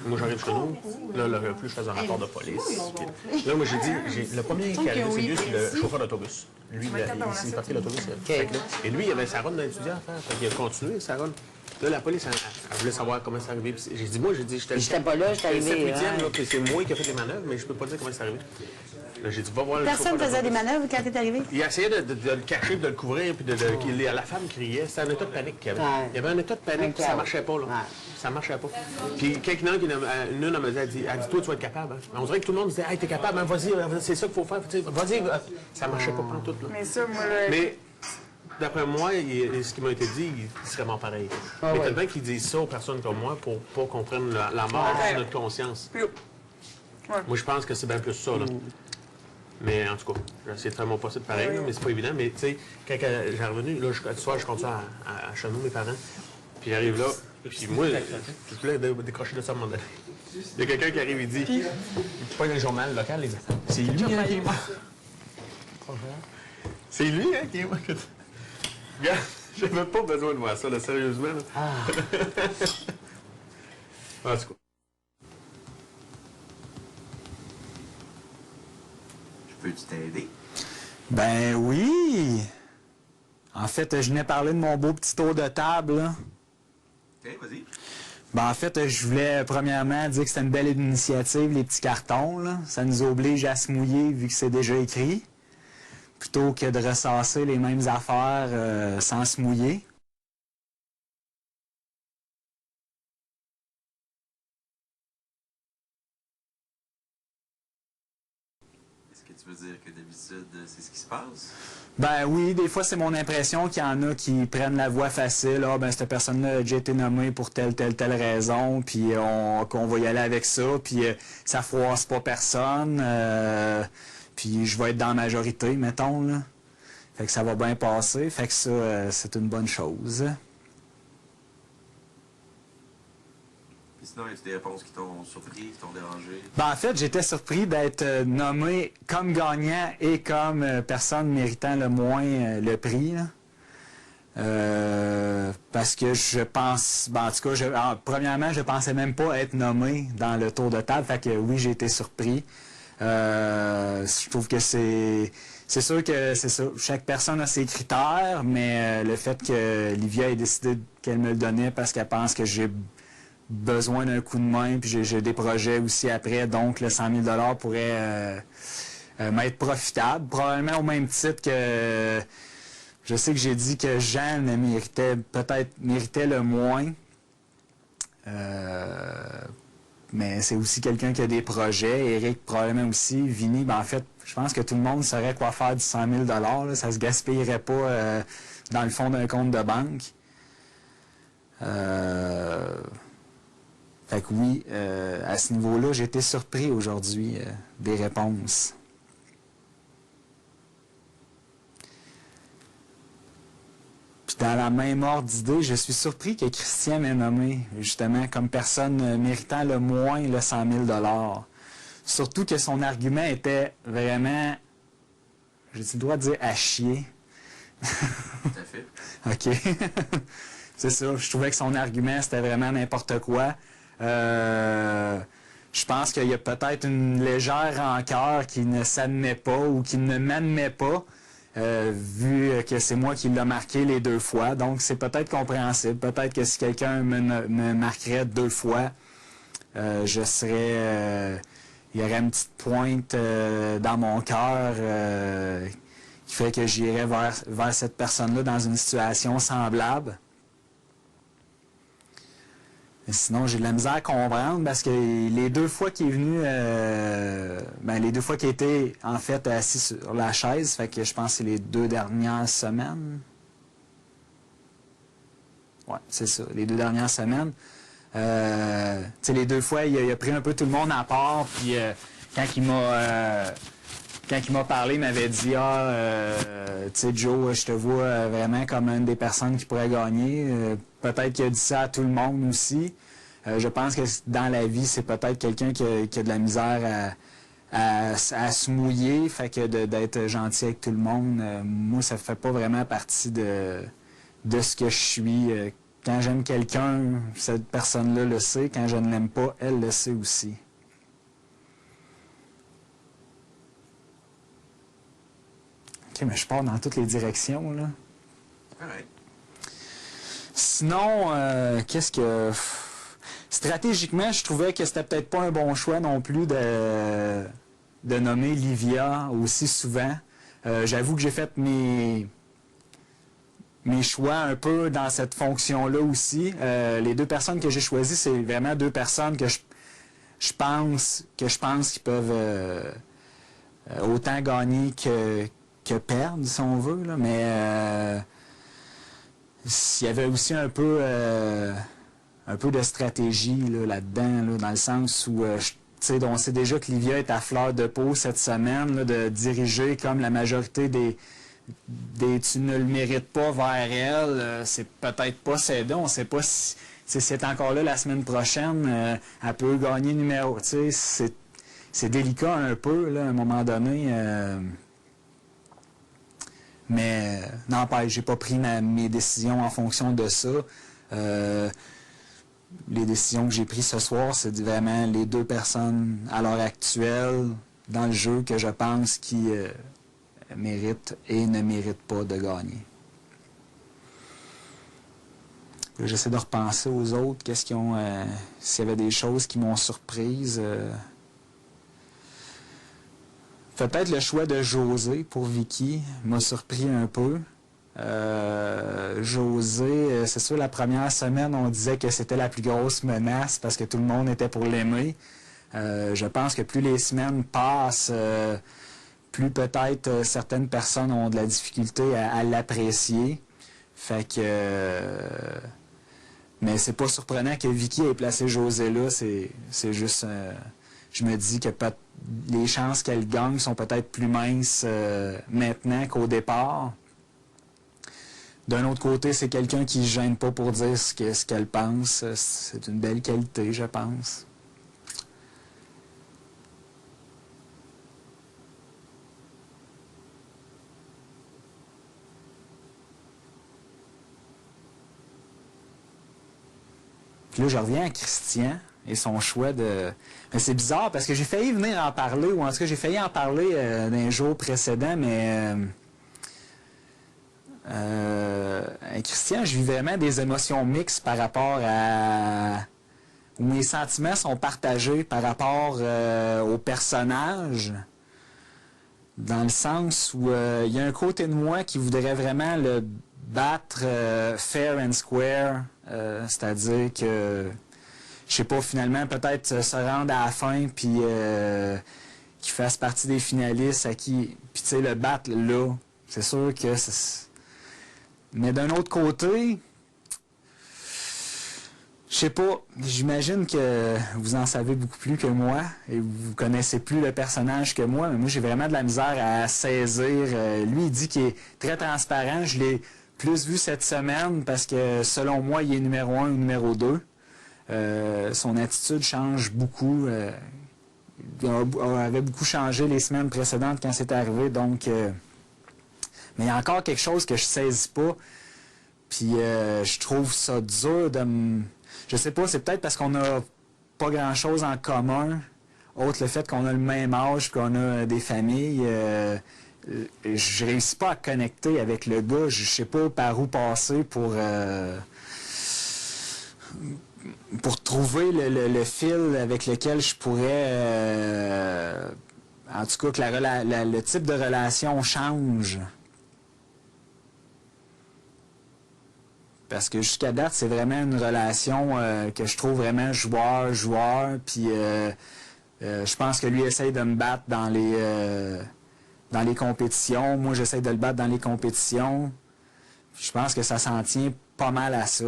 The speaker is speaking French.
Moi, j'arrive chez nous. Là, le plus, je fais un rapport de police. Puis, là, moi, j'ai dit, le premier qui arrive, c'est lui, c'est le chauffeur d'autobus. Lui, il est parti de l'autobus. Et lui, il avait sa run d'étudiant à faire. Il a continué sa run. Là, la police, elle voulait savoir comment c'est arrivé. J'ai dit, j'étais pas là, j'étais arrivé. C'est moi qui ai fait les manœuvres, mais je peux pas dire comment c'est arrivé. Là, j'ai dit, va voir le chauffeur. Personne faisait des manœuvres quand tu es arrivé? Il essayait de le cacher, de le couvrir, puis la femme criait. C'était un état de panique qu'il y avait. Il y avait un état de panique, puis ça marchait pas, là. Ça marchait pas. Puis quelqu'un, une m'a dit, toi, tu vas être capable. Hein. On dirait que tout le monde disait, hey, t'es capable, hein, vas-y, c'est ça qu'il faut faire. Vas-y, ça marchait pas pantoute, là. Mais ça, moi, Mais, d'après moi, ce qui m'a été dit, il serait mort pareil. Mais peut-être bien qu'ils disent ça aux personnes comme moi pour pas qu'on prenne la mort sur notre conscience. Moi, je pense que c'est bien plus ça, là. Mais en tout cas, j'ai essayé de faire mon possible pareil, là, mais c'est pas évident. Mais tu sais, quand j'ai revenu, là, ce soir, je continue à chez nous, mes parents. Puis j'arrive là, puis moi, je voulais décrocher de ça à un moment donné. Il y a quelqu'un qui arrive, il dit, il prend le journal local, il dit, c'est lui hein, qui est mort. C'est lui hein, qui est mort. Regarde, j'avais pas besoin de voir ça, là, sérieusement. Là. En tout cas. Peux-tu t'aider? Ben oui! En fait, je venais parler de mon beau petit tour de table. Là. OK, vas-y. Ben en fait, je voulais premièrement dire que c'était une belle initiative, les petits cartons. Là. Ça nous oblige à se mouiller vu que c'est déjà écrit, plutôt que de ressasser les mêmes affaires sans se mouiller. Tu veux dire que d'habitude, c'est ce qui se passe? Ben oui, des fois, c'est mon impression qu'il y en a qui prennent la voie facile. Ah, ben cette personne-là a déjà été nommée pour telle raison, puis qu'on va y aller avec ça, puis ça froisse pas personne, puis je vais être dans la majorité, mettons, là. Fait que ça va bien passer, fait que ça, c'est une bonne chose. Sinon, y a des réponses qui t'ont surpris, qui t'ont dérangé? Ben, en fait, j'étais surpris d'être nommé comme gagnant et comme personne méritant le moins le prix. Parce que je pense... Ben, en tout cas, premièrement, je pensais même pas être nommé dans le tour de table. Fait que oui, j'ai été surpris. Je trouve que c'est sûr que c'est ça. Chaque personne a ses critères, mais le fait que Livia ait décidé qu'elle me le donnait parce qu'elle pense que j'ai besoin d'un coup de main, puis j'ai des projets aussi après, donc le 100 000 pourrait m'être profitable. Probablement au même titre que je sais que j'ai dit que Jean méritait le moins. Mais c'est aussi quelqu'un qui a des projets. Eric probablement aussi. Vinny, ben en fait, je pense que tout le monde saurait quoi faire du 100 000 là. Ça se gaspillerait pas dans le fond d'un compte de banque. Fait que oui, à ce niveau-là, j'ai été surpris aujourd'hui des réponses. Puis dans la même ordre d'idée, je suis surpris que Christian m'ait nommé, justement, comme personne méritant le moins le 100 000 $. Surtout que son argument était vraiment, j'ai le droit de dire, à chier. Tout à fait. OK. C'est ça, je trouvais que son argument, c'était vraiment n'importe quoi. Je pense qu'il y a peut-être une légère rancœur qui ne s'admet pas ou qui ne m'admet pas, vu que c'est moi qui l'ai marqué les 2 fois. Donc, c'est peut-être compréhensible. Peut-être que si quelqu'un me marquerait 2 fois, je serais... il y aurait une petite pointe dans mon cœur qui fait que j'irais vers cette personne-là dans une situation semblable. Sinon, j'ai de la misère à comprendre parce que les 2 fois qu'il est venu, les 2 fois qu'il était en fait assis sur la chaise, fait que je pense que c'est les 2 dernières semaines. Ouais, c'est ça, les 2 dernières semaines. Tu sais, les 2 fois, il a pris un peu tout le monde à part, puis quand il m'a parlé, il m'avait dit « tu sais, Joe, je te vois vraiment comme une des personnes qui pourrait gagner. Peut-être qu'il a dit ça à tout le monde aussi. Je pense que dans la vie, c'est peut-être quelqu'un qui a de la misère à se mouiller, fait que d'être gentil avec tout le monde. Moi, ça fait pas vraiment partie de ce que je suis quand j'aime quelqu'un, cette personne-là le sait. Quand je ne l'aime pas, elle le sait aussi. OK, mais je pars dans toutes les directions, là. Ouais. Sinon, qu'est-ce que... Stratégiquement, je trouvais que c'était peut-être pas un bon choix non plus de nommer Livia aussi souvent. J'avoue que j'ai fait mes choix un peu dans cette fonction-là aussi. Les deux personnes que j'ai choisies, c'est vraiment deux personnes que je pense qu'ils peuvent autant gagner que perdre, si on veut. Là. Mais il y avait aussi un peu de stratégie là-dedans, là, dans le sens où on sait déjà que Livia est à fleur de peau cette semaine, là, de diriger comme la majorité des tu ne le mérites pas vers elle, c'est peut-être pas cédé, on ne sait pas si c'est encore là la semaine prochaine, elle peut gagner numéro, c'est délicat un peu, là, à un moment donné, mais n'empêche, j'ai pas pris mes décisions en fonction de ça. Les décisions que j'ai prises ce soir, c'est vraiment les deux personnes à l'heure actuelle dans le jeu que je pense qui méritent et ne méritent pas de gagner. J'essaie de repenser aux autres, qu'est-ce qu'ils ont, s'il y avait des choses qui m'ont surprise. Peut-être le choix de José pour Vicky m'a surpris un peu. José, c'est sûr, la première semaine, on disait que c'était la plus grosse menace parce que tout le monde était pour l'aimer. Je pense que plus les semaines passent, plus peut-être certaines personnes ont de la difficulté à l'apprécier. Fait que... mais c'est pas surprenant que Vicky ait placé José là. C'est juste... je me dis que les chances qu'elle gagne sont peut-être plus minces maintenant qu'au départ. D'un autre côté, c'est quelqu'un qui ne se gêne pas pour dire ce qu'elle pense. C'est une belle qualité, je pense. Puis là, je reviens à Christian et son choix de... Mais c'est bizarre parce que j'ai failli venir en parler, ou en tout cas, j'ai failli en parler d'un jour précédent, mais... Christian, je vis vraiment des émotions mixtes par rapport à... où mes sentiments sont partagés par rapport au personnage, dans le sens où il y a un côté de moi qui voudrait vraiment le battre fair and square, c'est-à-dire que, je sais pas, finalement, peut-être se rendre à la fin, puis qu'il fasse partie des finalistes à qui... Puis tu sais, le battre là, c'est sûr que... Mais d'un autre côté, je sais pas, j'imagine que vous en savez beaucoup plus que moi et vous connaissez plus le personnage que moi, mais moi j'ai vraiment de la misère à saisir. Lui, il dit qu'il est très transparent. Je l'ai plus vu cette semaine parce que selon moi, il est numéro 1 ou numéro 2. Son attitude change beaucoup. Il avait beaucoup changé les semaines précédentes quand c'est arrivé, donc... mais il y a encore quelque chose que je saisis pas. Puis je trouve ça dur de me... Je sais pas, c'est peut-être parce qu'on n'a pas grand-chose en commun. Autre le fait qu'on a le même âge, qu'on a des familles. Je réussis pas à connecter avec le gars. Je sais pas par où passer pour trouver le fil avec lequel je pourrais... en tout cas, que le type de relation change. Parce que jusqu'à date, c'est vraiment une relation que je trouve vraiment joueur-joueur. Puis je pense que lui essaye de me battre dans les compétitions. Moi, j'essaie de le battre dans les compétitions. Je pense que ça s'en tient pas mal à ça.